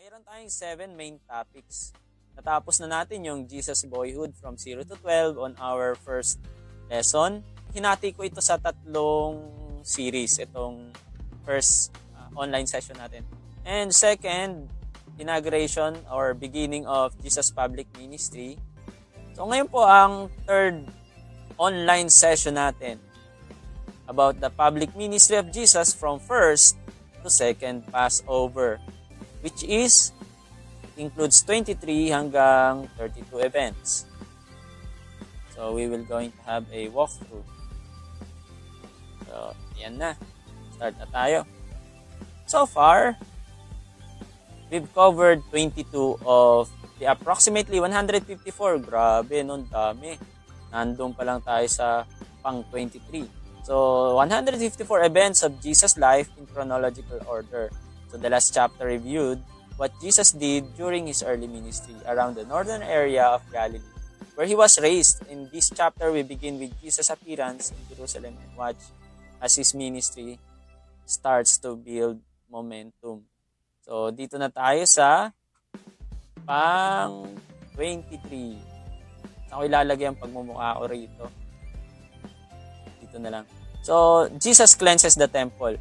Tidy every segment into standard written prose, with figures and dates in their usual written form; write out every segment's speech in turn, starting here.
Mayroon tayong 7 main topics. Natapos na natin yung Jesus Boyhood from 0 to 12 on our first lesson. Hinati ko ito sa 3 series, itong first online session natin. And second, inauguration or beginning of Jesus Public Ministry. So ngayon po ang third online session natin about the public ministry of Jesus from first to second Passover, which includes 23 hanggang 32 events. So we will going to have a walkthrough. So yan na. Start na tayo. So far, we've covered 22 of the approximately 154. Grabe, nun dami. Nandun pa lang tayo sa pang 23. So 154 events of Jesus' life in chronological order. So the last chapter reviewed what Jesus did during his early ministry around the northern area of Galilee, where he was raised. In this chapter, we begin with Jesus' appearance in Jerusalem and watch as his ministry starts to build momentum. So, dito na tayo sa pang 23. Ako ilalagay ang pagmumukha ko rito. Dito na lang. So, Jesus cleanses the temple.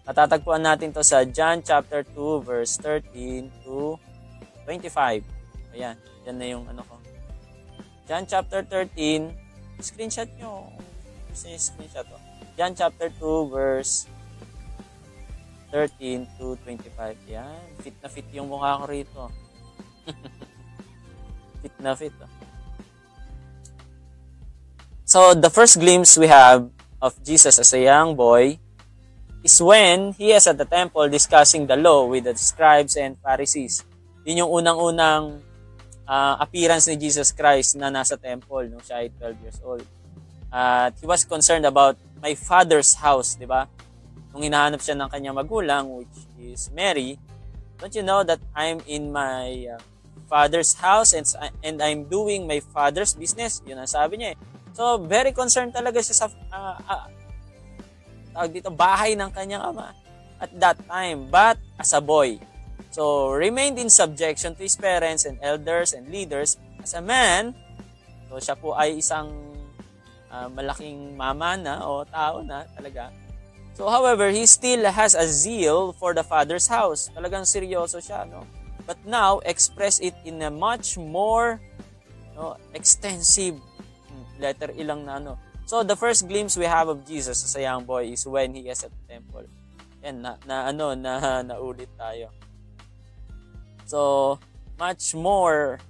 Matatagpuan natin to sa John chapter 2 verse 13 to 25. Ayan, yan na yung ano ko. John chapter 13, screenshot nyo. Gusto nyo screenshot to. John chapter 2 verse 13 to 25. Yan, fit na fit yung mukha ko rito. Fit na fit. Oh. So, the first glimpse we have of Jesus as a young boy is when he is at the temple discussing the law with the scribes and Pharisees. Yun yung unang-unang appearance ni Jesus Christ na nasa temple nung siya ay 12 years old. At he was concerned about my father's house, di ba? Nung hinahanap siya ng kanyang magulang, which is Mary, don't you know that I'm in my father's house and I'm doing my father's business? Yun ang sabi niya eh. So, very concerned talaga siya sa dito, bahay ng kanyang ama at that time, but as a boy. So, remained in subjection to his parents and elders and leaders. As a man, so siya po ay isang malaking mama na o tao na talaga. So, however, he still has a zeal for the father's house. Talagang seryoso siya, no? But now, express it in a much more extensive letter ilang na ano. So, the first glimpse we have of Jesus as a young boy is when he is at the temple. Yan, naulit tayo. So, much more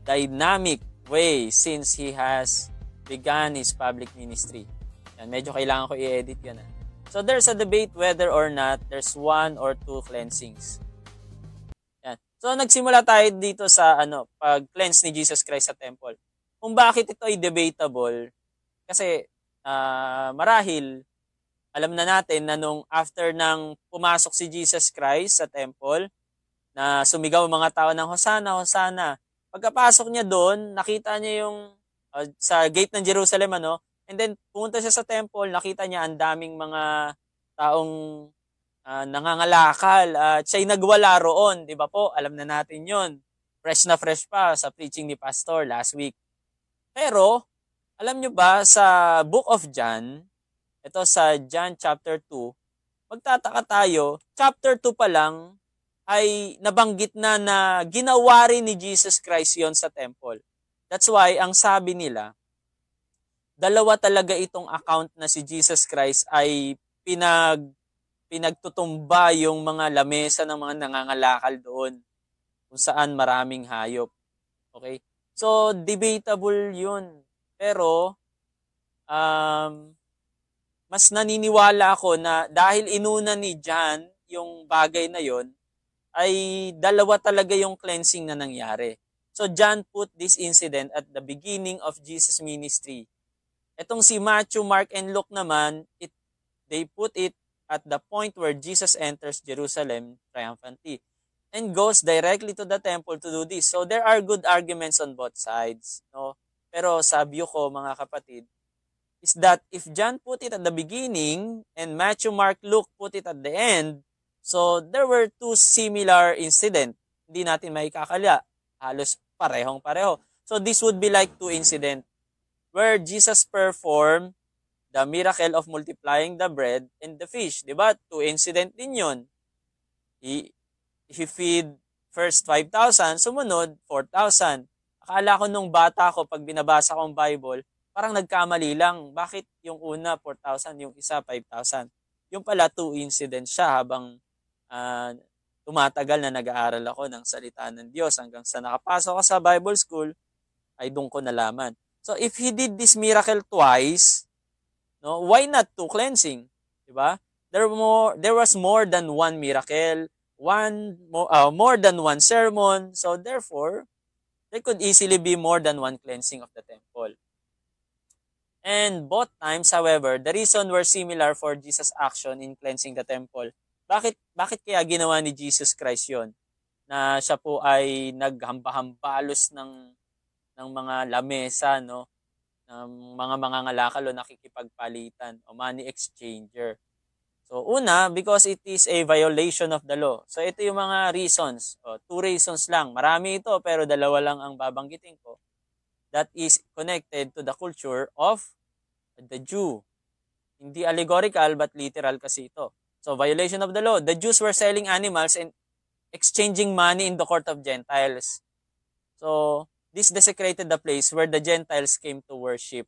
dynamic way since he has begun his public ministry. Yan, medyo kailangan ko i-edit yan. So, there's a debate whether or not there's 1 or 2 cleansings. Yan. So, nagsimula tayo dito sa pag-cleanse ni Jesus Christ sa temple. Kung bakit ito ay debatable, kasi marahil, alam na natin na nung after nang pumasok si Jesus Christ sa temple, na sumigaw mga tao ng Hosanna, Hosanna. Pagkapasok niya doon, nakita niya yung sa gate ng Jerusalem, and then pumunta siya sa temple, nakita niya ang daming mga taong nangangalakal at siya'y nagwala roon, di ba po? Alam na natin yon. Fresh na fresh pa sa preaching ni Pastor last week. Pero, alam nyo ba sa Book of John, ito sa John chapter 2, magtataka tayo, chapter 2 pa lang ay nabanggit na ginawa rin ni Jesus Christ yon sa temple. That's why, ang sabi nila, dalawa talaga itong account na si Jesus Christ ay pinagtutumba yung mga lamesa ng mga nangangalakal doon kung saan maraming hayop. Okay? So, debatable yun. Pero, mas naniniwala ako na dahil inuna ni John yung bagay na yon, ay dalawa talaga yung cleansing na nangyari. So, John put this incident at the beginning of Jesus' ministry. Etong si Matthew, Mark, and Luke naman, they put it at the point where Jesus enters Jerusalem triumphantly and goes directly to the temple to do this. So there are good arguments on both sides, no? Pero sabi ko, mga kapatid, is that if John put it at the beginning and Matthew, Mark, Luke put it at the end, so there were two similar incidents. Hindi natin maikakala. Halos parehong-pareho. So this would be like two incidents where Jesus performed the miracle of multiplying the bread and the fish. Diba? Two incident din yun. He feed first 5,000, sumunod 4,000. Akala ko nung bata ko, pag binabasa kong Bible, parang nagkamali lang. Bakit yung una 4,000, yung isa 5,000? Yung pala two incidents siya habang tumatagal na nag-aaral ako ng salita ng Diyos hanggang sa nakapasok ako sa Bible school, ay doon ko nalaman. So if he did this miracle twice, no, why not two cleansing? Diba? There was more than one miracle, more than one sermon. So therefore, there could easily be more than one cleansing of the temple. And both times, however, the reason were similar for Jesus' action in cleansing the temple. Bakit kaya ginawa ni Jesus Christ yon? Na siya po ay naghambahambalos ng mga lamesa, no? Ng mga mangangalakal o nakikipagpalitan o money exchanger. So una, because it is a violation of the law. So ito yung mga reasons. Two reasons lang. Marami ito pero dalawa lang ang babanggitin ko. That is connected to the culture of the Jew. Hindi allegorical but literal kasi ito. So violation of the law. The Jews were selling animals and exchanging money in the court of Gentiles. So this desecrated the place where the Gentiles came to worship.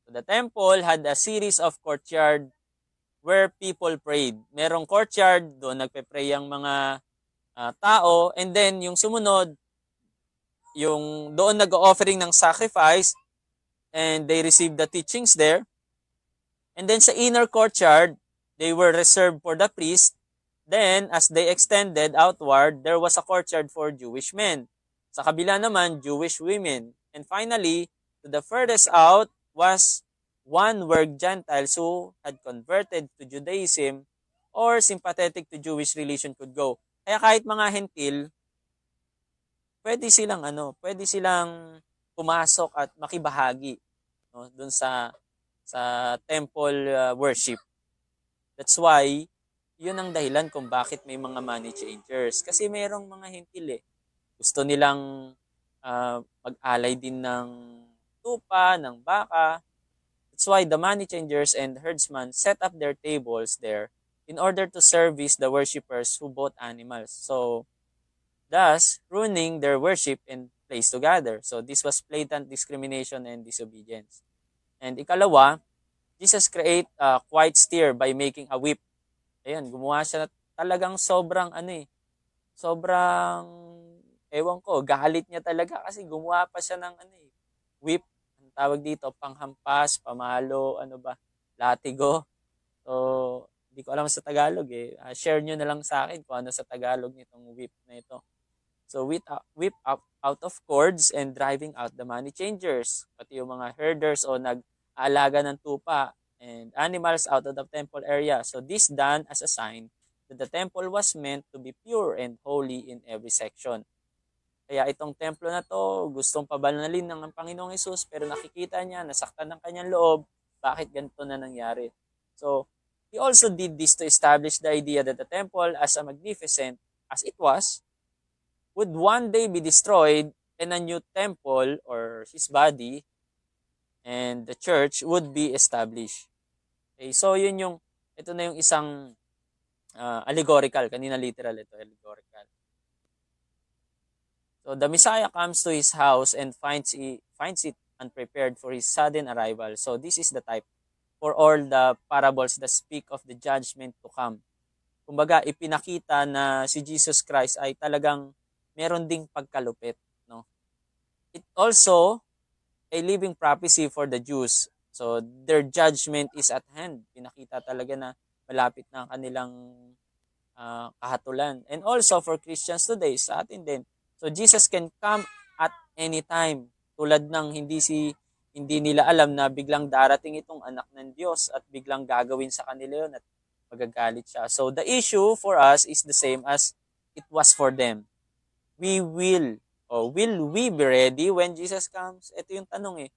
So the temple had a series of courtyard where people prayed. Merong courtyard, doon nagpe-pray ang mga tao. And then yung sumunod, yung doon nag-offering ng sacrifice and they received the teachings there. And then sa inner courtyard, they were reserved for the priest. Then, as they extended outward, there was a courtyard for Jewish men. Sa kabila naman, Jewish women. And finally, to the furthest out was one where Gentiles who had converted to Judaism or sympathetic to Jewish religion could go. Kaya kahit mga hentil, pwede silang pumasok at makibahagi, no, dun sa temple worship. That's why, yun ang dahilan kung bakit may mga money changers. Kasi merong mga hentil gusto nilang mag-alay din ng tupa, ng baka. That's why the money changers and herdsmen set up their tables there in order to service the worshippers who bought animals. So, thus, ruining their worship and place to gather. So, this was blatant discrimination and disobedience. And ikalawa, Jesus create a quiet stir by making a whip. Ayan, gumawa siya talagang sobrang ewan ko, galit niya talaga kasi gumawa pa siya ng whip. Ang tawag dito, panghampas, pamalo, latigo. So, hindi ko alam sa Tagalog share nyo na lang sa akin kung ano sa Tagalog nitong whip na ito. So, whip out of cords and driving out the money changers. Pati yung mga herders o nag-aalaga ng tupa and animals out of the temple area. So, this done as a sign that the temple was meant to be pure and holy in every section. Kaya itong templo na to, gustong pabanalin ng Panginoong Hesus, pero nakikita niya, nasaktan ng kanyang loob, bakit ganito na nangyari? So, he also did this to establish the idea that the temple, as a magnificent as it was, would one day be destroyed and a new temple, or his body, and the church would be established. Okay, so ito na yung isang allegorical, kanina literal ito, allegorical. So the Messiah comes to his house and finds it unprepared for his sudden arrival. So this is the type for all the parables that speak of the judgment to come. Kumbaga, ipinakita na si Jesus Christ ay talagang meron ding pagkalupit, no? It also a living prophecy for the Jews. So their judgment is at hand. Pinakita talaga na malapit na ang kanilang kahatulan. And also for Christians today, sa atin din. So Jesus can come at any time. Tulad ng hindi nila alam na biglang darating itong anak ng Diyos at biglang gagawin sa kanila yun at magagalit siya. So the issue for us is the same as it was for them. Will we be ready when Jesus comes? Ito yung tanong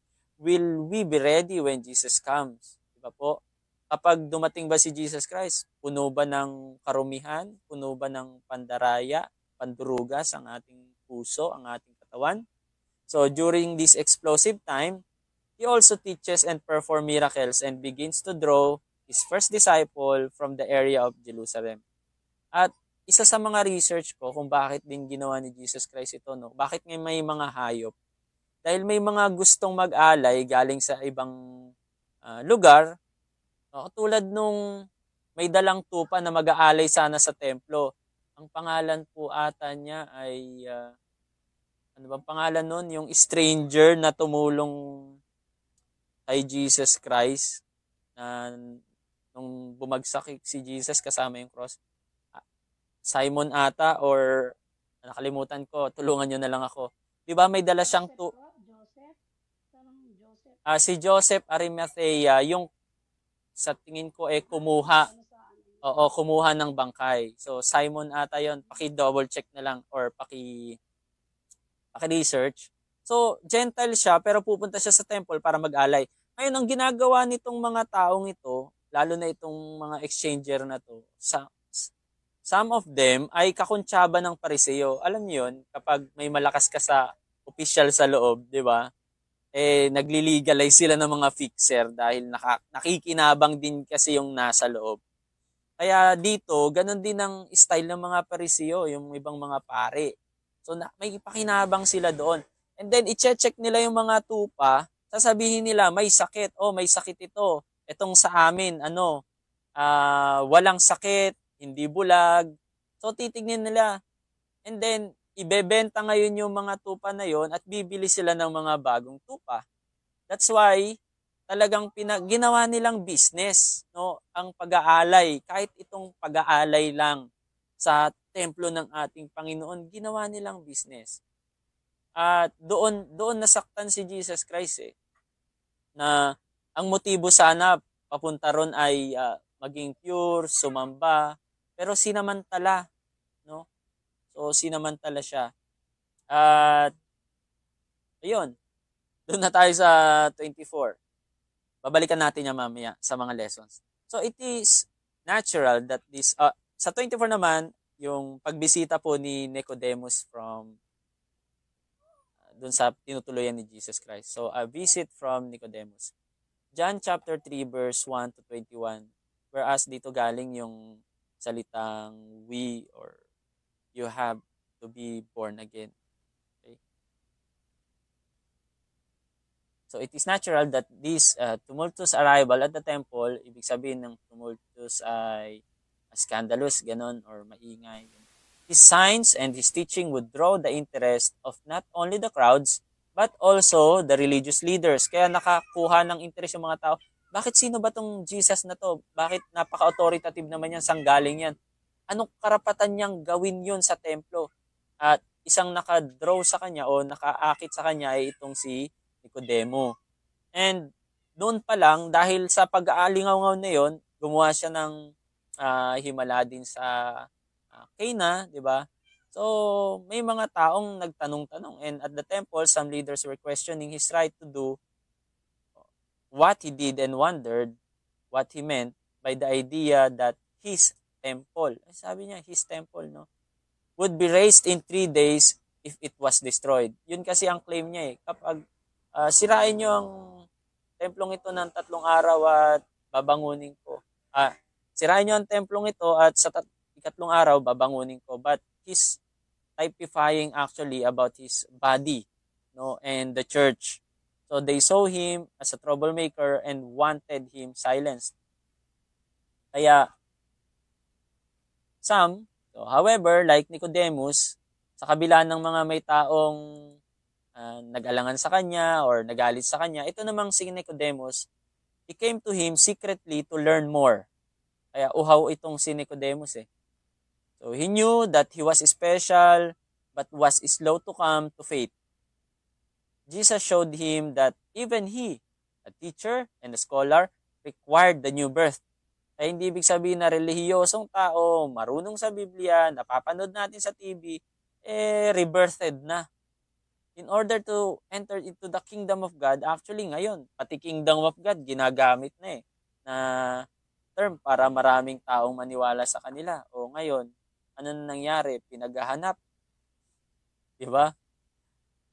will we be ready when Jesus comes? Diba po? Kapag dumating ba si Jesus Christ, puno ba ng karumihan? Puno ba ng pandaraya, pandurugas ang ating puso, ang ating katawan? So during this explosive time, he also teaches and perform miracles and begins to draw his first disciple from the area of Jerusalem. At isa sa mga research ko kung bakit din ginawa ni Jesus Christ ito, no? Bakit may mga hayop? Dahil may mga gustong mag-alay galing sa ibang lugar, no? Katulad nung may dalang tupa na mag-aalay sana sa templo. Ang pangalan po ata niya ay, ano bang pangalan nun? Yung stranger na tumulong kay Jesus Christ na nung bumagsak si Jesus kasama yung cross. Simon ata or nakalimutan ko, tulungan nyo na lang ako. Di ba may dala siyang si Joseph Arimathea, yung sa tingin ko kumuha ng bangkay. So Simon ata yon, paki-double check na lang or paki-research. So Gentile siya pero pupunta siya sa temple para mag-alay. Ngayon ang ginagawa nitong mga taong ito, lalo na itong mga exchanger na to, some of them ay kakuntsaba ng Pariseo. Alam niyo yun, kapag may malakas ka sa official sa loob, di ba? Nagli-legalize sila ng mga fixer dahil nakikinabang din kasi yung nasa loob. Kaya dito, ganun din ang style ng mga Pariseo, yung ibang mga pare. So may pakinabang sila doon. And then i-check nila yung mga tupa, sasabihin nila may sakit, may sakit ito. Itong sa amin, walang sakit, hindi bulag. So titignan nila. And then ibebenta ngayon yung mga tupa na yon at bibili sila ng mga bagong tupa. That's why talagang ginawa nilang business, no, ang pag-aalay. Kahit itong pag-aalay lang sa templo ng ating Panginoon, ginawa nilang business. At doon nasaktan si Jesus Christ na ang motibo sana papunta ron ay maging pure, sumamba, pero sinamantala, no? So sinamantala siya. At ayun, doon na tayo sa 24. Babalikan natin yan mamaya sa mga lessons. So it is natural that this sa 24 naman, yung pagbisita po ni Nicodemus from doon sa tinutuluyan ni Jesus Christ. So a visit from Nicodemus. John chapter 3 verse 1 to 21. Whereas dito galing yung salitang we or you have to be born again. Okay? So it is natural that this tumultuous arrival at the temple, ibig sabihin ng tumultuous ay scandalous, ganon, or maingay. His signs and his teaching would draw the interest of not only the crowds, but also the religious leaders. Kaya nakakuha ng interest yung mga tao. Bakit sino ba tong Jesus na to? Bakit napaka-authoritative naman yan? Sang galing yan? Anong karapatan niyang gawin yun sa templo? At isang nakadraw sa kanya o nakaakit sa kanya ay itong si Nicodemo. And noon pa lang, dahil sa pag-aalingaw na yon, gumawa siya ng himala din sa Cana, di ba? So, may mga taong nagtanong-tanong. And at the temple, some leaders were questioning his right to do what he did and wondered what he meant by the idea that his temple, sabi niya, his temple, no, would be raised in 3 days if it was destroyed. Yun kasi ang claim niya kapag sirain niyo ang templong ito ng 3 araw at babangunin ko. Sirain niyo ang templong ito at sa 3 araw babangunin ko. But he's typifying actually about his body, no, and the church. So they saw him as a troublemaker and wanted him silenced. Kaya however, like Nicodemus, sa kabila ng mga may taong nag-alangan sa kanya or nagalit sa kanya, ito namang si Nicodemus, he came to him secretly to learn more. Kaya uhaw itong si Nicodemus So he knew that he was special but was slow to come to faith. Jesus showed him that even he, a teacher and a scholar, required the new birth. Ay hindi ibig sabihin na relihiyosong tao, marunong sa Biblia, napapanood natin sa TV, rebirthed na. in order to enter into the kingdom of God. Actually ngayon, pati kingdom of God ginagamit na na term para maraming taong maniwala sa kanila. O ngayon, ano na nangyari? Pinaghahanap, di ba?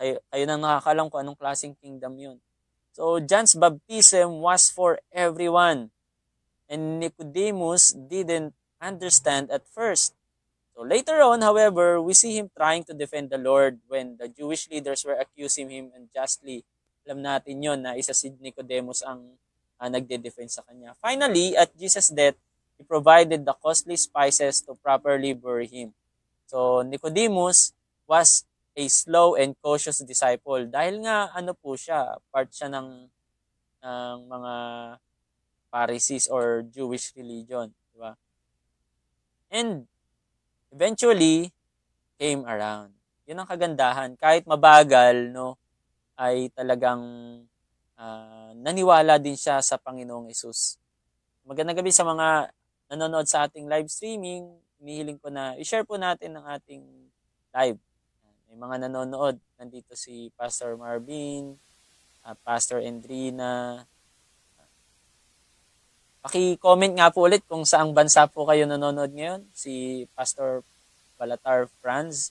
Kayo nang nakakalam kung anong klaseng kingdom yun. So, John's baptism was for everyone. And Nicodemus didn't understand at first. So later on, however, we see him trying to defend the Lord when the Jewish leaders were accusing him unjustly. Alam natin yon na isa si Nicodemus ang nagde-defend sa kanya. Finally, at Jesus' death, he provided the costly spices to properly bury him. So Nicodemus was a slow and cautious disciple dahil nga ano po siya, part siya ng mga Pharisees or Jewish religion, di ba? And eventually came around. Yun ang kagandahan. Kahit mabagal, no, ay talagang naniwala din siya sa Panginoong Hesus. Magandang gabi sa mga nanonood sa ating live streaming. Hinihiling ko na i-share po natin ang ating live. May mga nanonood. Nandito si Pastor Marvin, Pastor Endrina. Paki-comment nga po ulit kung saang bansa po kayo nanonood ngayon. Si Pastor Balatar Franz.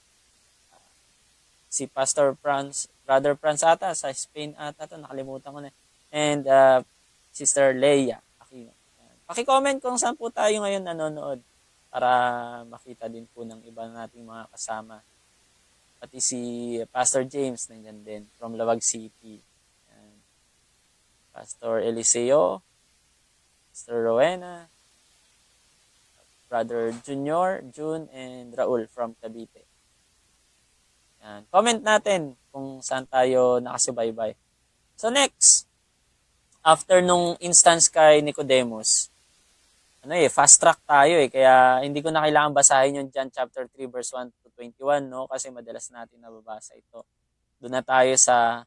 Si Pastor Franz, Brother Franz ata, sa Spain ata to, nakalimutan ko na. And Sister Leia. Paki-comment kung saan po tayo ngayon nanonood para makita din po ng iba nating mga kasama. Pati si Pastor James, nandiyan din, from Lawag City. And Pastor Eliseo, Sister Rowena, Brother Junior, June, and Raul from Cavite. Yan. Comment natin kung saan tayo nakasubaybay. So next, after nung instance kay Nicodemus, fast track tayo kaya hindi ko na kailangan basahin yung John chapter 3 verse 1 to 21, no? Kasi madalas natin nababasa ito. Doon na tayo sa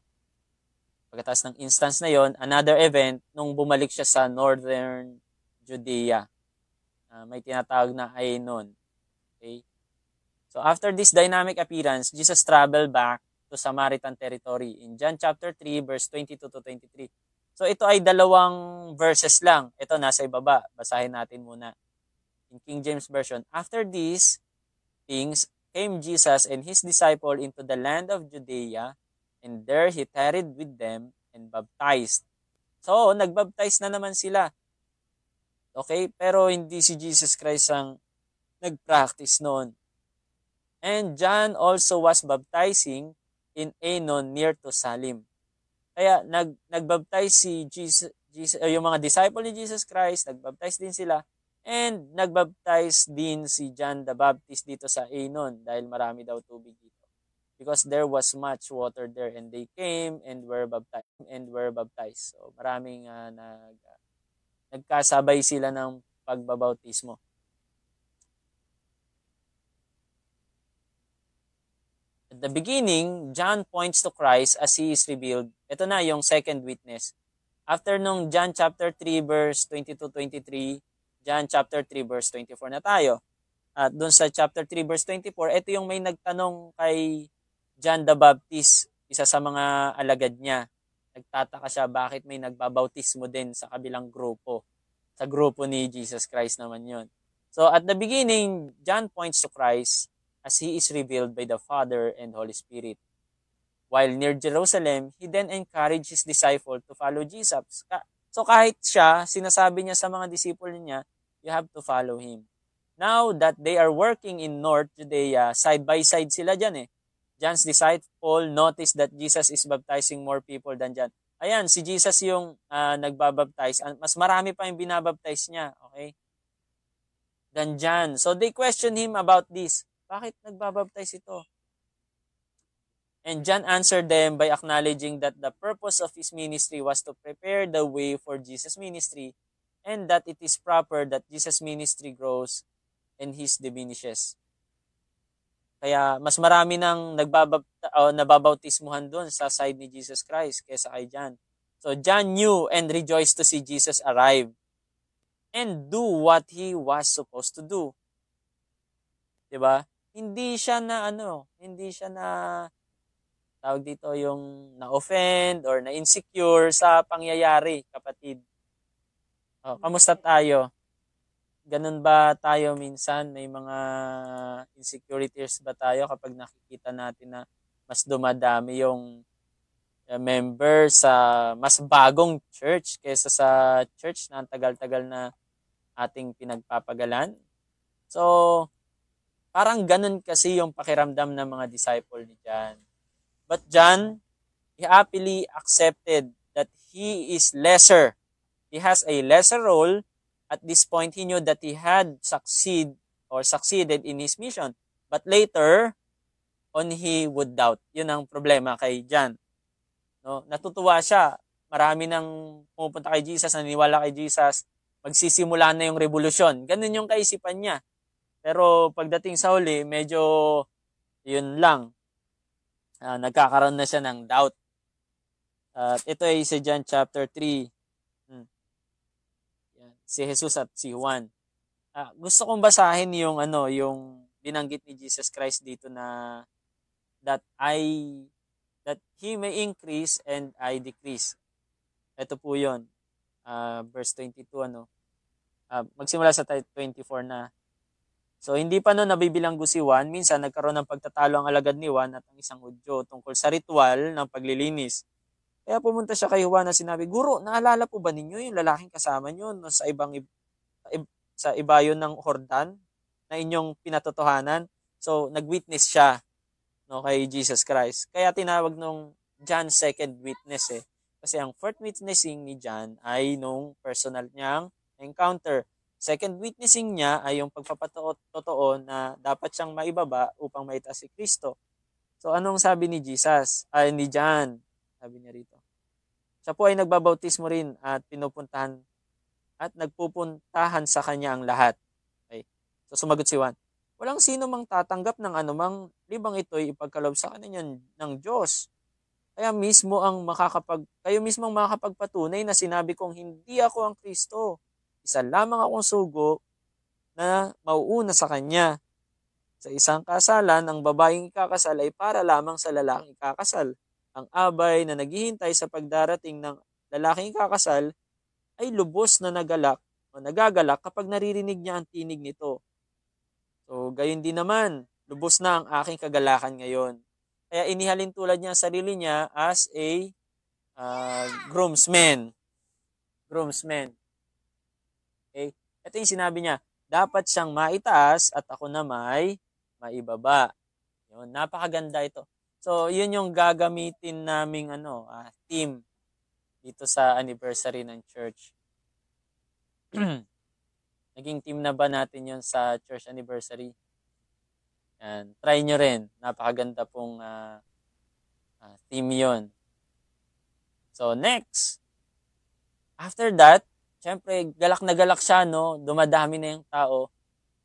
pagkatapos ng instance na yon, another event nung bumalik siya sa northern Judea. May tinatawag na Ainon. Okay? So after this dynamic appearance, Jesus traveled back to Samaritan territory in John chapter 3 verse 22 to 23. So ito ay dalawang verses lang. Ito nasa ibaba. Basahin natin muna. In King James Version, after these things came Jesus and his disciple into the land of Judea, and there he tarried with them and baptized. So, nagbaptize na naman sila. Okay? Pero hindi si Jesus Christ ang nag-practice noon. And John also was baptizing in Ainon near to Salim. Kaya nagbaptize si Jesus, yung mga disciple ni Jesus Christ, nagbaptize din sila. And nagbaptize din si John the Baptist dito sa Ainon dahil marami daw tubig dito. Because there was much water there and they came and were baptized. So maraming nagkasabay sila ng pagbabautismo. At the beginning, John points to Christ as he is revealed. Ito na yung second witness. After nung John chapter 3 verse 22-23, John chapter 3 verse 24 na tayo. At doon sa chapter 3 verse 24, ito yung may nagtanong kay John the Baptist, isa sa mga alagad niya. Nagtataka siya bakit may nagbabautismo din sa kabilang grupo. Sa grupo ni Jesus Christ naman yon. So at the beginning, John points to Christ as he is revealed by the Father and Holy Spirit. While near Jerusalem, he then encouraged his disciple to follow Jesus. So kahit siya, sinasabi niya sa mga disciple niya, you have to follow him. Now that they are working in North Judea, side by side sila dyan John's disciple noticed that Jesus is baptizing more people than John. Ayan, si Jesus yung nagbabaptize. Mas marami pa yung binabaptize niya, okay? Than John. So they question him about this. Bakit nagbabaptize ito? And John answered them by acknowledging that the purpose of his ministry was to prepare the way for Jesus' ministry and that it is proper that Jesus' ministry grows and his diminishes. Kaya mas marami nang nababautismuhan doon sa side ni Jesus Christ kaysa kay John. So John knew and rejoiced to see Jesus arrive and do what he was supposed to do. 'Di ba? Hindi siya na tawag dito, yung na-offend or na-insecure sa pangyayari, kapatid. Kamusta tayo? Ganun ba tayo minsan? May mga insecurities ba tayo kapag nakikita natin na mas dumadami yung member sa mas bagong church kaysa sa church na ang tagal-tagal na ating pinagpapagalan? So, parang ganun kasi yung pakiramdam ng mga disciple ni John. But John, he happily accepted that he is lesser. He has a lesser role. At this point, he knew that he had succeeded in his mission. But later on, he would doubt. Yun ang problema kay John. No? Natutuwa siya. Marami nang pumupunta kay Jesus, naniniwala kay Jesus, magsisimula na yung revolusyon. Ganun yung kaisipan niya. Pero pagdating sa huli, medyo yun lang. Nagkakaroon na siya ng doubt. Ito ay sa John chapter 3. Si Jesus at si Juan. Gusto kong basahin yung yung binanggit ni Jesus Christ dito na that he may increase and I decrease. Ito po 'yon. Verse 22 magsimula sa 24 na. So hindi pa noon nabibilanggo si Juan, minsan nagkaroon ng pagtatalo ang alagad ni Juan at ang isang Hudyo tungkol sa ritual ng paglilinis. Kaya pumunta siya kay Juan na sinabi, Guro, naalala po ba ninyo yung lalaking kasama nyo no, sa ibayon ng Jordan na inyong pinatotohanan? So, nag-witness siya no, kay Jesus Christ. Kaya tinawag nung John second witness eh. Kasi ang first witnessing ni John ay nung personal niyang encounter. Second witnessing niya ay yung pagpapatotoo na dapat siyang maibaba upang maitaas si Kristo. So, anong sabi ni Jesus? Ni John. Sabi niya rito. Siya po ay nagbabautismo rin at nagpupuntahan sa kanya ang lahat. Okay. So sumagot si Juan, walang sino mang tatanggap ng anumang libang ito'y ipagkaloob sa kanya ng Diyos. Kayo mismo ang makakapagpatunay na sinabi kong hindi ako ang Kristo. Isa lamang akong sugo na mauuna sa kanya. Sa isang kasalan, ang babaeng ikakasal ay para lamang sa lalaking ikakasal. Ang abay na naghihintay sa pagdarating ng lalaking kakasal ay lubos na nagagalak kapag naririnig niya ang tinig nito. So, gayon din naman, lubos na ang aking kagalakan ngayon. Kaya inihalin tulad niya ang sarili niya as a groomsman. Groomsman. Okay? Ito yung sinabi niya, dapat siyang maitaas at ako na may maibaba. Yun, napakaganda ito. So, yun yung gagamitin naming theme dito sa anniversary ng church. Naging theme na ba natin yun sa church anniversary? Yan. Try nyo rin. Napakaganda pong theme yun. So, next. After that, syempre, galak na galak siya, no? Dumadami na yung tao.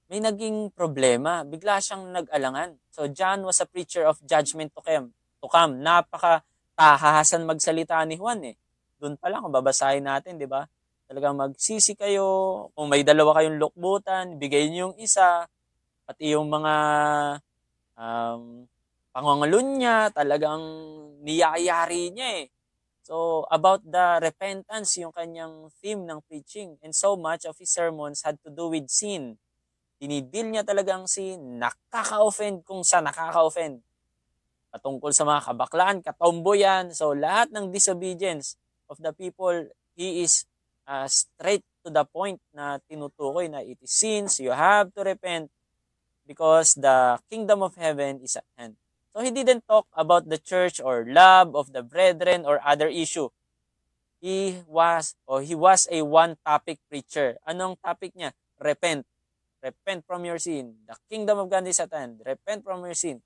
May naging problema. Bigla siyang nag-alangan. So, John was a preacher of judgment to come. Napaka-tahasan magsalita ni Juan eh. Doon pa lang, kung babasahin natin, di ba? Talagang magsisi kayo. Kung may dalawa kayong lukbutan, bigay niyo yung isa. Pati yung mga pangangalun niya, talagang niyayari niya eh. So, about the repentance, yung kanyang theme ng preaching. And so much of his sermons had to do with sin. Dinidil niya talagang sin, nakaka-offend kung sa nakaka-offend. Patungkol sa mga kabaklaan, katomboyan. So, lahat ng disobedience of the people, he is straight to the point na tinutukoy na it is sins, you have to repent because the kingdom of heaven is at hand. So, he didn't talk about the church or love of the brethren or other issue. He was a one-topic preacher. Anong topic niya? Repent. Repent from your sin. The kingdom of God is at hand. Repent from your sin.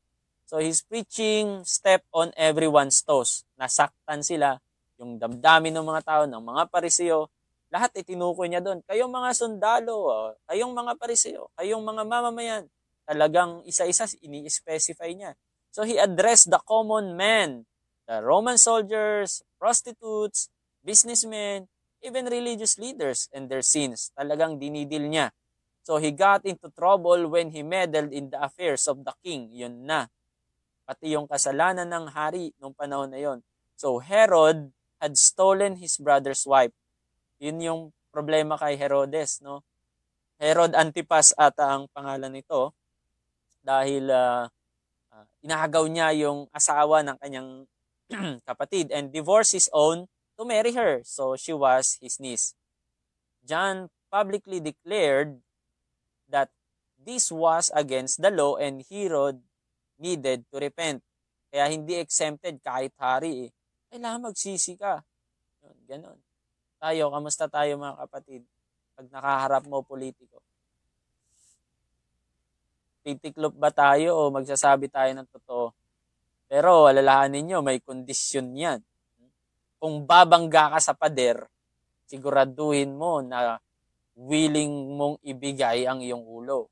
So his preaching step on everyone's toes. Nasaktan sila, yung damdamin ng mga tao, ng mga pariseo. Lahat itinukoy niya doon. Kayong mga sundalo, kayong mga pariseo, kayong mga mamamayan. Talagang isa-isa ini-specify niya. So he addressed the common man, the Roman soldiers, prostitutes, businessmen, even religious leaders and their sins. Talagang dinidil niya. So he got into trouble when he meddled in the affairs of the king. Yun na. pati yung kasalanan ng hari nung panahon na yon. So Herod had stolen his brother's wife. Yun yung problema kay Herodes, no? Herod Antipas ata ang pangalan nito dahil inagaw niya yung asawa ng kanyang kapatid and divorced his own to marry her. So she was his niece. John publicly declared that this was against the law and Herod needed to repent. Kaya hindi exempted kahit hari. Kailangan magsisi ka. Yun, ganun. Tayo, kamusta tayo mga kapatid? Pag nakaharap mo politiko. Titiklop ba tayo o magsasabi tayo ng totoo? Pero alalahanin nyo, may kondisyon yan. Kung babangga ka sa pader, siguraduhin mo na willing mong ibigay ang iyong ulo.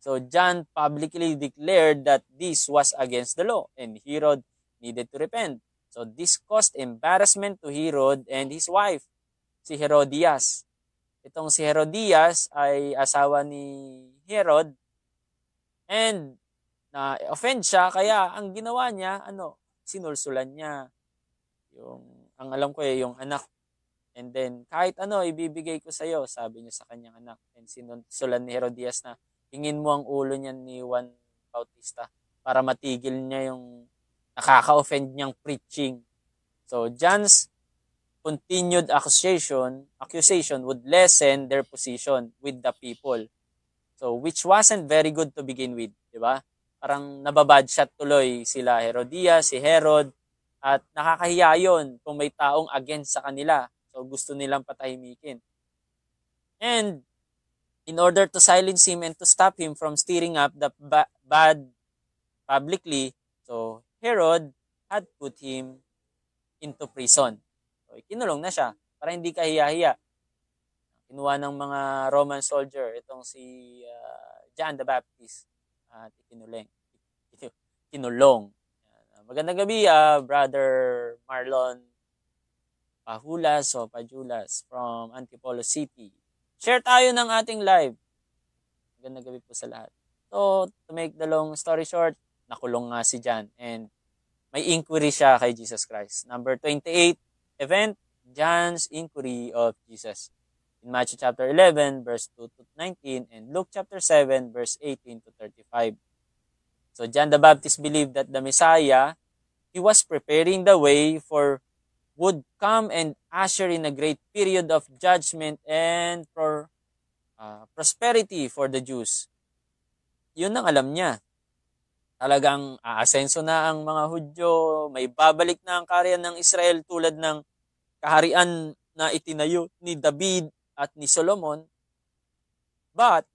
So John publicly declared that this was against the law and Herod needed to repent. So this caused embarrassment to Herod and his wife, si Herodias. Itong si Herodias ay asawa ni Herod and na-offend siya kaya ang ginawa niya, sinulsulan niya. Ang alam ko yung anak. And then kahit ibibigay ko sa iyo, sabi niya sa kanyang anak. And sinulsulan ni Herodias na hingin mo ang ulo niya ni Juan Bautista para matigil niya yung nakaka-offend niyang preaching. So John's continued accusation would lessen their position with the people. So which wasn't very good to begin with, di ba? Parang nababad shot tuloy sila Herodias, si Herod, at nakakahiya yun kung may taong against sa kanila. So gusto nilang patahimikin. And in order to silence him and to stop him from stirring up the bad publicly, so Herod had put him into prison. So, kinulong na siya para hindi kahiya-hiya. Kinuha ng mga Roman soldier itong si John the Baptist at kinulong. Magandang gabi, Brother Marlon Pajulas o Pajulas from Antipolo City. Share tayo ng ating live. Magandang gabi po sa lahat. So, to make the long story short, nakulong nga si John and may inquiry siya kay Jesus Christ. Number 28 event, John's inquiry of Jesus. In Matthew chapter 11, verse 2 to 19, and Luke chapter 7, verse 18 to 35. So John the Baptist believed that the Messiah, he was preparing the way for would come and usher in a great period of judgment and for prosperity for the Jews. Yun ang alam niya. Talagang aasenso na ang mga Hudyo, may babalik na ang kaharian ng Israel tulad ng kaharian na itinayo ni David at ni Solomon. But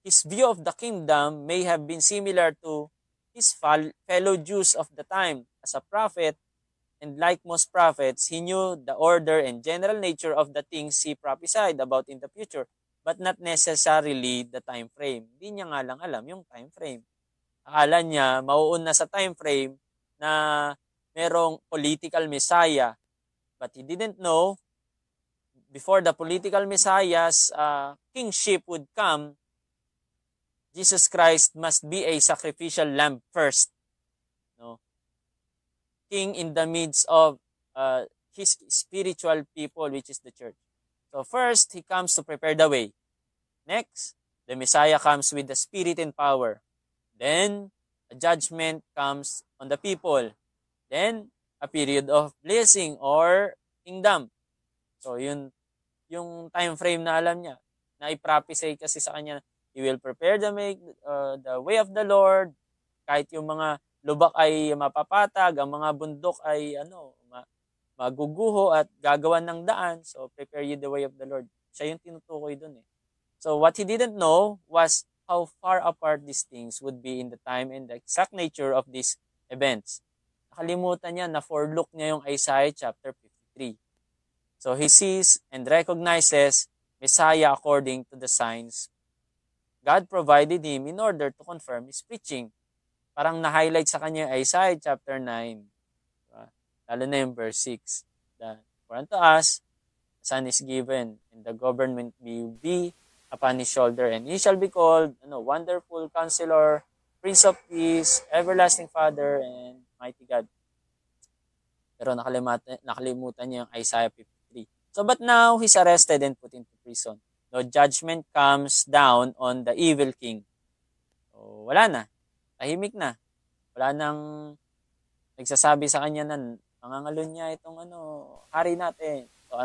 his view of the kingdom may have been similar to his fellow Jews of the time. As a prophet, and like most prophets, he knew the order and general nature of the things he prophesied about in the future, but not necessarily the time frame. Hindi niya nga lang alam yung time frame. Akala niya mauuna sa time frame na merong political messiah. But he didn't know before the political messiah's kingship would come, Jesus Christ must be a sacrificial lamb first. No? King in the midst of his spiritual people, which is the church. So first, he comes to prepare the way. Next, the Messiah comes with the spirit and power. Then, a judgment comes on the people. Then, a period of blessing or kingdom. So, yun yung time frame na alam niya. Na i-prophesy kasi sa kanya, he will prepare the way of the Lord. Kahit yung mga lubak ay mapapatag, ang mga bundok ay maguguho at gagawan ng daan. So, prepare you the way of the Lord. Siya yung tinutukoy dun eh. So, what he didn't know was how far apart these things would be in the time and the exact nature of these events. Nakalimutan niya na forelook niya yung Isaiah chapter 53. So he sees and recognizes Messiah according to the signs God provided him in order to confirm his preaching. Parang na-highlight sa kanya Isaiah chapter 9. Diba? Lalo na yung verse 6. For unto us, a son is given, and the government will be upon his shoulder, and he shall be called Wonderful Counselor, Prince of Peace, Everlasting Father, and Mighty God. Pero nakalimutan niya yung Isaiah 53. So but now, he's arrested and put into prison. No judgment comes down on the evil king. So, wala na. Tahimik na. Wala nang nagsasabi sa kanya na mangangalon niya itong hari natin. So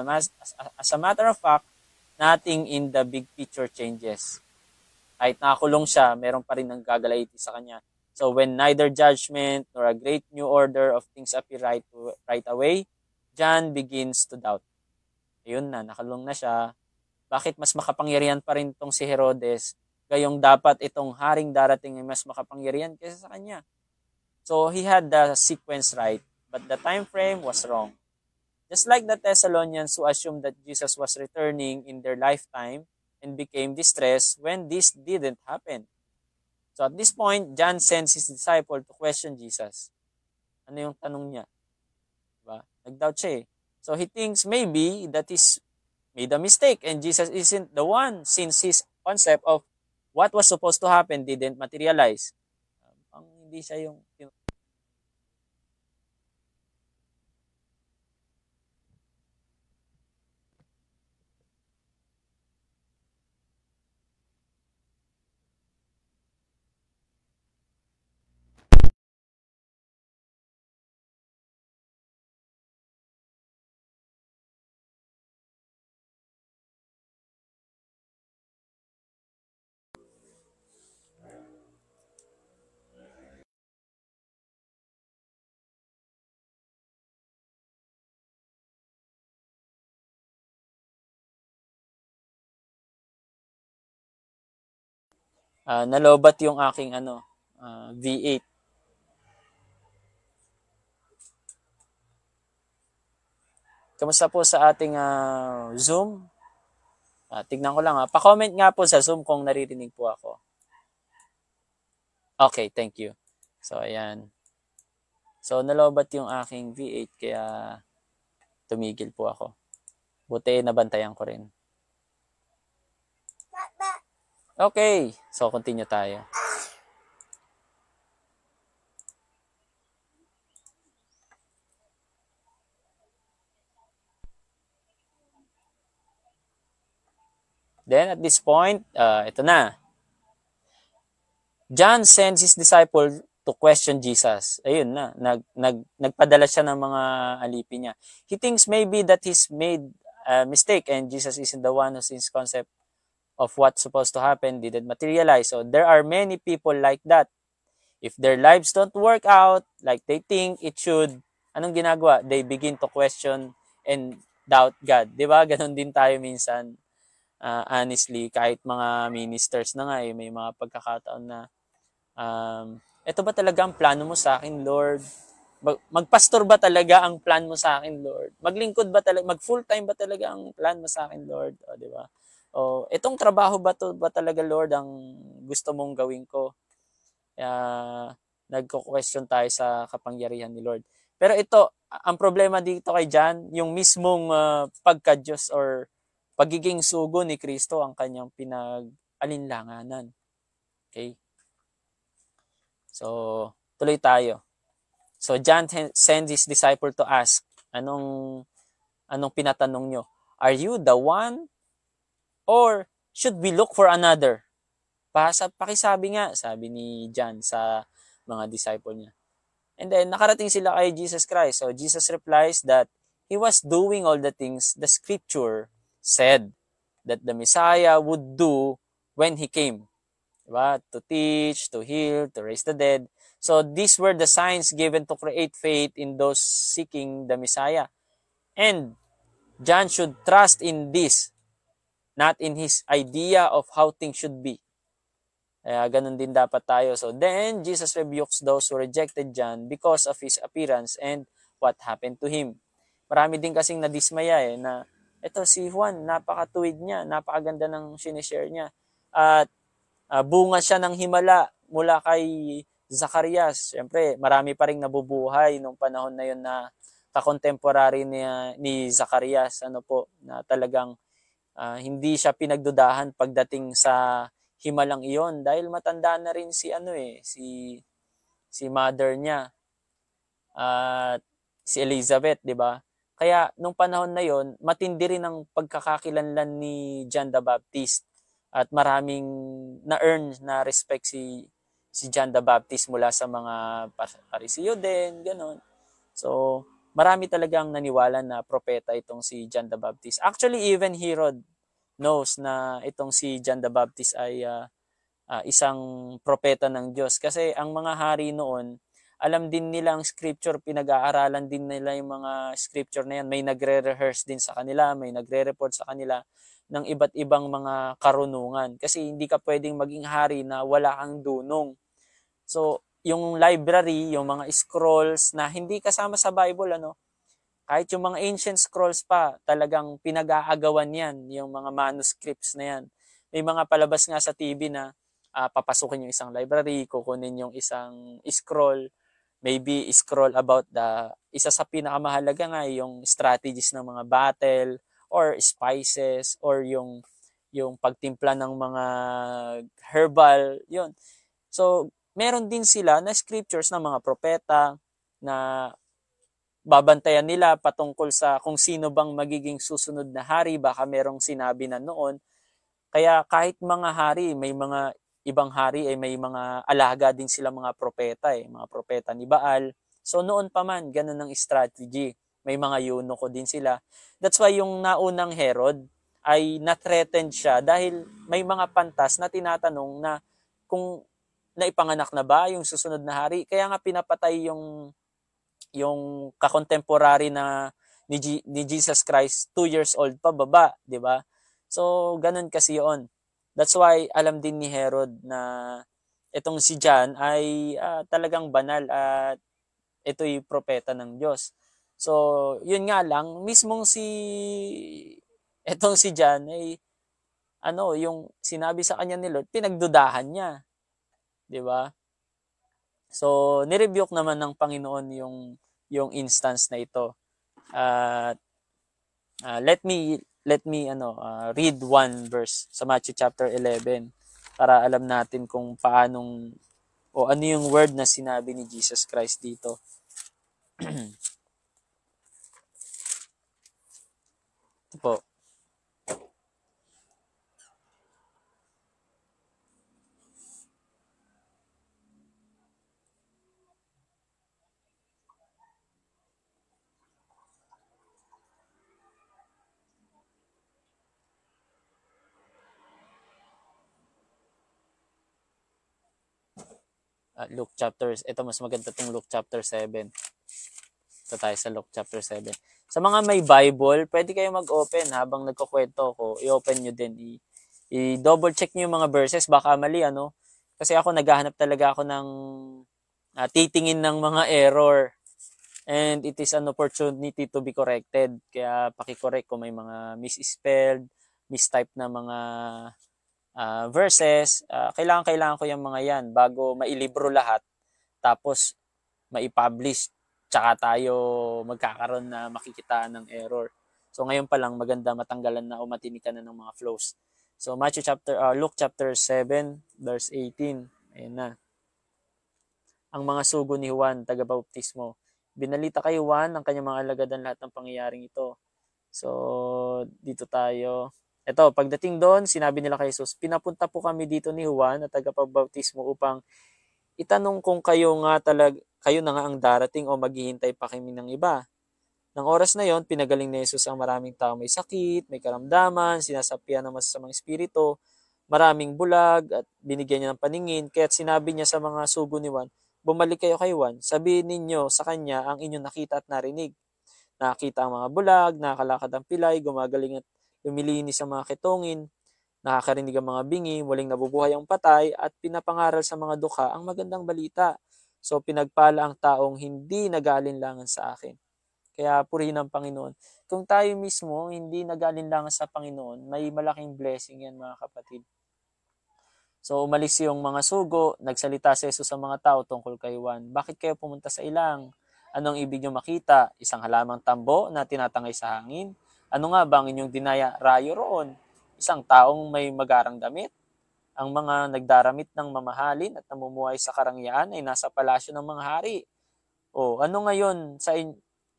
as a matter of fact, nothing in the big picture changes. Kahit nakakulong siya, meron pa rin nanggagalaiti sa kanya. So when neither judgment nor a great new order of things appear right away, John begins to doubt. Ayun na, nakulong na siya. Bakit mas makapangyarihan pa rin itong si Herodes? Gayong dapat itong haring darating ay mas makapangyarihan kaysa sa kanya. So he had the sequence right, but the time frame was wrong. Just like the Thessalonians who assumed that Jesus was returning in their lifetime and became distressed when this didn't happen. So at this point, John sends his disciple to question Jesus. Ano yung tanong niya? Diba? Nag-doubt siya eh. So he thinks maybe that he's made a mistake and Jesus isn't the one since his concept of what was supposed to happen didn't materialize. Hindi siya yung nalobat yung aking V8. Kamusta po sa ating Zoom? Tignan ko lang. Pa-comment nga po sa Zoom kung naririnig po ako. Okay, thank you. So, ayan. So, nalobat yung aking V8 kaya tumigil po ako. Buti nabantayan ko rin. Okay, so continue tayo. Then at this point, ito na. John sends his disciple to question Jesus. Ayun na, nagpadala siya ng mga alipin niya. He thinks maybe that he's made a mistake and Jesus isn't the one whose concept of what's supposed to happen didn't materialize. So there are many people like that. If their lives don't work out like they think it should, anong ginagawa? They begin to question and doubt God. Di ba? Ganon din tayo minsan. Honestly, kahit mga ministers na nga may mga pagkakataon na ito ba talaga ang plano mo sa akin, Lord? Magpastor ba talaga ang plan mo sa akin, Lord? Maglingkod ba talaga, mag-full-time ba talaga ang plan mo sa akin, Lord? O, di ba? O, itong trabaho ba talaga, Lord, ang gusto mong gawin ko? Nagko-question tayo sa kapangyarihan ni Lord. Pero ito, ang problema dito kay John, yung mismong pagka-Diyos or pagiging sugo ni Kristo ang kanyang pinag-alinlanganan. Okay? So, tuloy tayo. So, John sends his disciple to ask, anong pinatanong nyo? Are you the one? Or should we look for another? Pakisabi nga, sabi ni John sa mga disciple niya. And then, nakarating sila kay Jesus Christ. So, Jesus replies that he was doing all the things the scripture said that the Messiah would do when he came. Diba? To teach, to heal, to raise the dead. So, these were the signs given to create faith in those seeking the Messiah. And John should trust in this, not in his idea of how things should be. Kaya ganun din dapat tayo. So then, Jesus rebukes those who rejected John because of his appearance and what happened to him. Marami din kasing nadismaya na ito si Juan, napakatuwid niya, napakaganda ng sinishare niya. At bunga siya ng himala mula kay Zacarias. Siyempre, marami pa rin nabubuhay nung panahon na yun na kakontemporary ni Zacarias. Na talagang hindi siya pinagdudahan pagdating sa himalang iyon dahil matanda na rin si mother niya at si Elizabeth, 'di ba? Kaya nung panahon na yon, matindi rin ang pagkakakilanlan ni John the Baptist at maraming na-earn na respect si John the Baptist mula sa mga Pariseo din, ganon. So, marami talagang naniwala na propeta itong si John the Baptist. Actually, even Herod knows na itong si John the Baptist ay isang propeta ng Diyos. Kasi ang mga hari noon, alam din nila ang scripture, pinag-aaralan din nila yung mga scripture na yan. May nagre-rehearse din sa kanila, may nagre-report sa kanila ng iba't ibang mga karunungan. Kasi hindi ka pwedeng maging hari na wala kang dunong. So, yung library, yung mga scrolls na hindi kasama sa Bible, kahit yung mga ancient scrolls pa, talagang pinag-aagawan yan, yung mga manuscripts na yan. May mga palabas nga sa TV na papasukin yung isang library, kukunin yung isang scroll, maybe scroll about isa sa pinakamahalaga nga, yung strategies ng mga battle, or spices, or yung pagtimpla ng mga herbal, yun. So, meron din sila na scriptures ng mga propeta na babantayan nila patungkol sa kung sino bang magiging susunod na hari, baka merong sinabi na noon. Kaya kahit mga hari, may mga ibang hari ay may mga alaga din sila mga propeta mga propeta ni Baal. So noon pa man, ganun ang strategy. May mga eunuko din sila. That's why yung naunang Herod ay na-threatened siya dahil may mga pantas na tinatanong na kung naipanganak na ba yung susunod na hari. Kaya nga pinapatay yung kakontemporary na ni Jesus Christ, 2 years old pa baba, 'di ba? So ganun kasi 'yon. That's why alam din ni Herod na itong si John ay talagang banal at ito'y propeta ng Diyos. So, yun nga lang, mismong etong si John ay yung sinabi sa kanya ni Lord, pinagdudahan niya. 'Di ba? So, nirebuke naman ng Panginoon yung instance na ito. Let me read one verse sa Matthew chapter 11 para alam natin kung paanong o ano yung word na sinabi ni Jesus Christ dito. Ito po. Luke chapter, ito mas maganda tong Luke chapter 7. Ito tayo sa Luke chapter 7. Sa mga may Bible, pwede kayo mag-open habang nagkukwento ko. I-open nyo din. I-double check nyo yung mga verses. Baka mali, Kasi ako naghahanap talaga ako ng titingin ng mga error. And it is an opportunity to be corrected. Kaya pakicorrect kung may mga misspelled, mistype na mga verses. Kailangan ko yung mga yan bago mailibro lahat. Tapos maipublish. Tsaka tayo magkakaroon na makikita ng error. So ngayon pa lang maganda matanggalan na o matinikan na ng mga flows. So Luke chapter 7 verse 18. Ayan na. Ang mga sugo ni Juan, taga-bautismo. Binalita kay Juan ang kanyang mga alagad ang lahat ng pangyayaring ito. So dito tayo. Ito, pagdating doon, sinabi nila kay Jesus, pinapunta po kami dito ni Juan na taga-bautismo upang itanong kung kayo na nga ang darating o maghihintay pa kami ng iba. Nang oras na yon, pinagaling ni Jesus ang maraming tao may sakit, may karamdaman, sinasapian ng masasamang espiritu, maraming bulag at binigyan niya ng paningin. Kaya't sinabi niya sa mga sugo ni Juan, bumalik kayo kay Juan, sabihin ninyo sa kanya ang inyong nakita at narinig. Nakita ang mga bulag, nakakalakad ang pilay, gumagaling at lumilinis ang mga kitongin, nakakarinig ang mga bingi, muling nabubuhay ang patay, at pinapangaral sa mga dukha ang magandang balita. So pinagpala ang taong hindi nag-aalinlangan sa akin. Kaya purihin ang Panginoon. Kung tayo mismo hindi nag-aalinlangan sa Panginoon, may malaking blessing yan mga kapatid. So umalis yung mga sugo, nagsalita si Jesus sa mga tao tungkol kay Juan. Bakit kayo pumunta sa ilang? Anong ibig nyo makita? Isang halamang tambo na tinatangay sa hangin? Ano nga ba ang inyong dinaya rayo roon? Isang taong may magarang damit? Ang mga nagdaramit ng mamahalin at namumuhay sa karangyaan ay nasa palasyo ng mga hari. O ano ngayon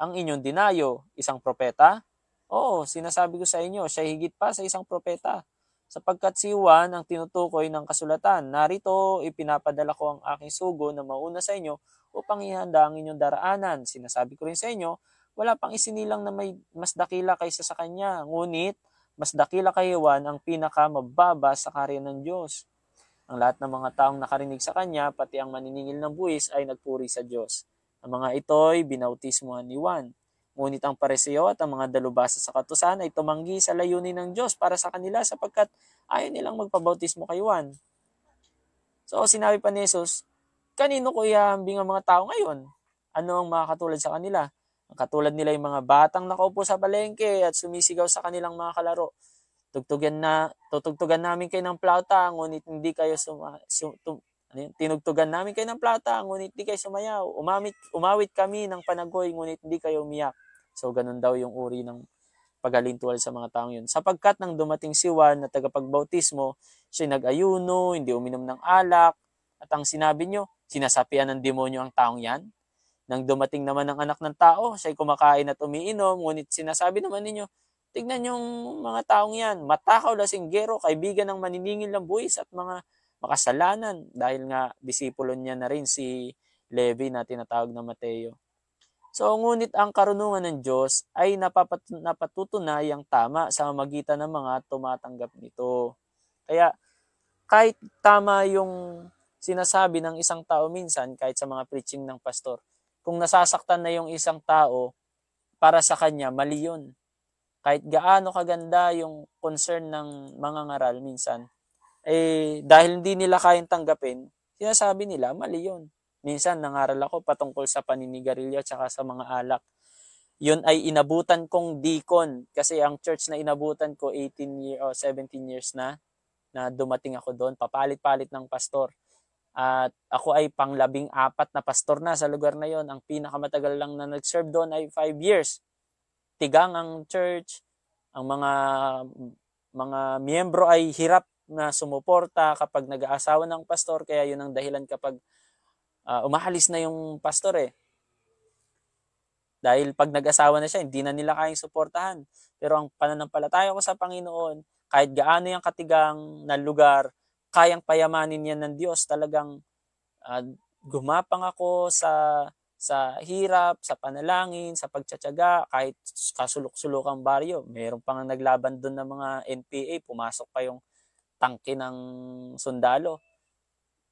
ang inyong dinayo? Isang propeta? Oo, sinasabi ko sa inyo, siya higit pa sa isang propeta. Sapagkat si Juan ang tinutukoy ng kasulatan, narito ipinapadala ko ang aking sugo na mauna sa inyo upang ihanda ang inyong daraanan. Sinasabi ko rin sa inyo, wala pang isinilang na may mas dakila kaysa sa kanya. Ngunit, mas dakila kay Juan ang pinakamababa sa karya ng Diyos. Ang lahat ng mga taong nakarinig sa kanya, pati ang maniningil ng buwis, ay nagpuri sa Diyos. Ang mga ito'y binautismuhan ni Juan. Ngunit ang pareseyo at ang mga dalubhasa sa katusan ay tumanggi sa layunin ng Diyos para sa kanila sapagkat ayaw nilang magpabautismo kay Juan. So sinabi pa ni Jesus, kanino ko ihahambing ang mga tao ngayon? Ano ang makakatulad sa kanila? Ang katulad nila yung mga batang nakaupo sa palengke at sumisigaw sa kanilang mga kalaro. Tutugtugan namin kayo ng plauta, ngunit hindi kayo tinugtugan namin kayo ng plauta, ngunit hindi kayo sumayaw. Umawit kami ng panagoy, ngunit hindi kayo umiyak. So, ganun daw yung uri ng paghalintual sa mga taong yun. Sapagkat nang dumating si Juan na tagapagbautismo, siya nag-ayuno, hindi uminom ng alak, at ang sinabi nyo, sinasapian ng demonyo ang taong yan. Nang dumating naman ang anak ng tao, siya'y kumakain at umiinom, ngunit sinasabi naman ninyo, tignan yung mga taong yan, matakaw, lasinggero, kaibigan ng maniningil ng buwis at mga makasalanan, dahil nga disipulo niya na rin si Levi na tinatawag na Mateo. So, ngunit ang karunungan ng Diyos ay napatutunayang tama sa magitan ng mga tumatanggap nito. Kaya, kahit tama yung sinasabi ng isang tao minsan, kahit sa mga preaching ng pastor, kung nasasaktan na yung isang tao, para sa kanya, mali yun. Kahit gaano kaganda yung concern ng mga ngaral minsan, dahil hindi nila kayang tanggapin, sinasabi nila, mali yun. Minsan, nangaral ako patungkol sa paninigarilyo at saka sa mga alak. Yun ay inabutan kong deacon kasi ang church na inabutan ko 17 years na dumating ako doon, papalit-palit ng pastor. At ako ay pang-14 na pastor na sa lugar na yon. Ang pinakamatagal lang na nag-serve doon ay 5 years. Tigang ang church, ang mga miyembro ay hirap na sumuporta kapag nag-aasawa ng pastor, kaya yun ang dahilan kapag umahalis na yung pastor Dahil pag nag-asawa na siya, hindi na nila kayang suportahan. Pero ang pananampalataya ko sa Panginoon, kahit gaano yung katigang na lugar, kayang payamanin yan ng Diyos. Talagang gumapang ako sa hirap, sa panalangin, sa pagtsatsaga, kahit kasulok-sulokang baryo. Mayroon pang naglaban doon ng mga NPA, pumasok pa yung tangke ng sundalo.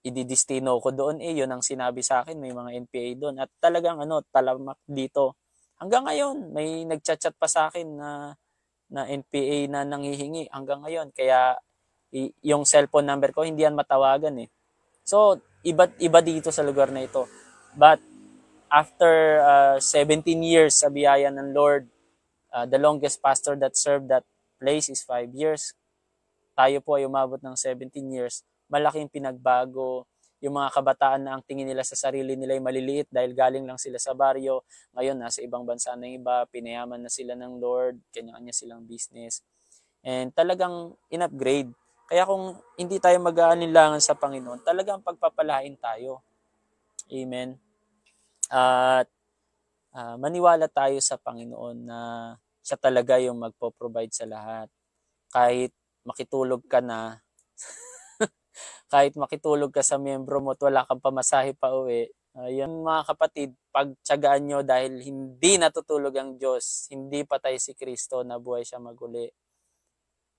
Ididistino ko doon yun ang sinabi sa akin, may mga NPA doon. At talagang talamak dito. Hanggang ngayon, may nagchat-chat pa sa akin na NPA na nanghihingi hanggang ngayon. Kaya yung cellphone number ko, hindi yan matawagan So, iba dito sa lugar na ito. But, after 17 years sa biyaya ng Lord, the longest pastor that served that place is 5 years. Tayo po ay umabot ng 17 years. Malaking pinagbago. Yung mga kabataan na ang tingin nila sa sarili nila ay maliliit dahil galing lang sila sa baryo. Ngayon, nasa ibang bansa na iba, pinayaman na sila ng Lord, kanya-kanya silang business. And talagang in-upgrade. Kaya kung hindi tayo mag-aalinlangan sa Panginoon, talagang pagpapalain tayo. Amen. At maniwala tayo sa Panginoon na siya talaga yung magpo-provide sa lahat. Kahit makitulog ka na, kahit makitulog ka sa miyembro mo at wala kang pamasahe pa uwi, yan mga kapatid, pagtsagaan nyo dahil hindi natutulog ang Diyos, hindi patay si Kristo, na buhay siya maguli.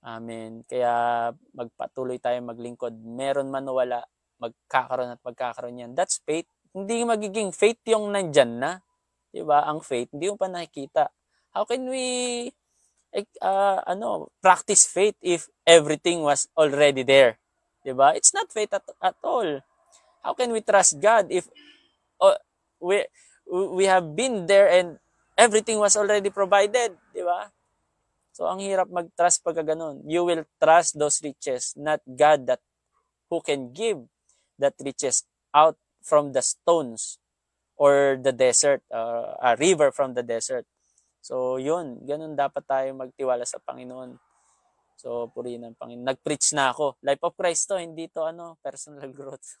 Amen. Kaya magpatuloy tayo maglingkod. Meron man o wala, magkakaroon yan. That's faith. Hindi magiging faith yung nandyan na. Diba? Ang faith, hindi mo pa nakikita. How can we practice faith if everything was already there? Diba? It's not faith at all. How can we trust God if we have been there and everything was already provided? Diba? So, ang hirap mag-trust pagka ganun. You will trust those riches, not God who can give that riches out from the stones or the desert, a river from the desert. So, yun. Ganun dapat tayo magtiwala sa Panginoon. So, purihin ng Panginoon. Nag-preach na ako. Life of Christ to, hindi to personal growth.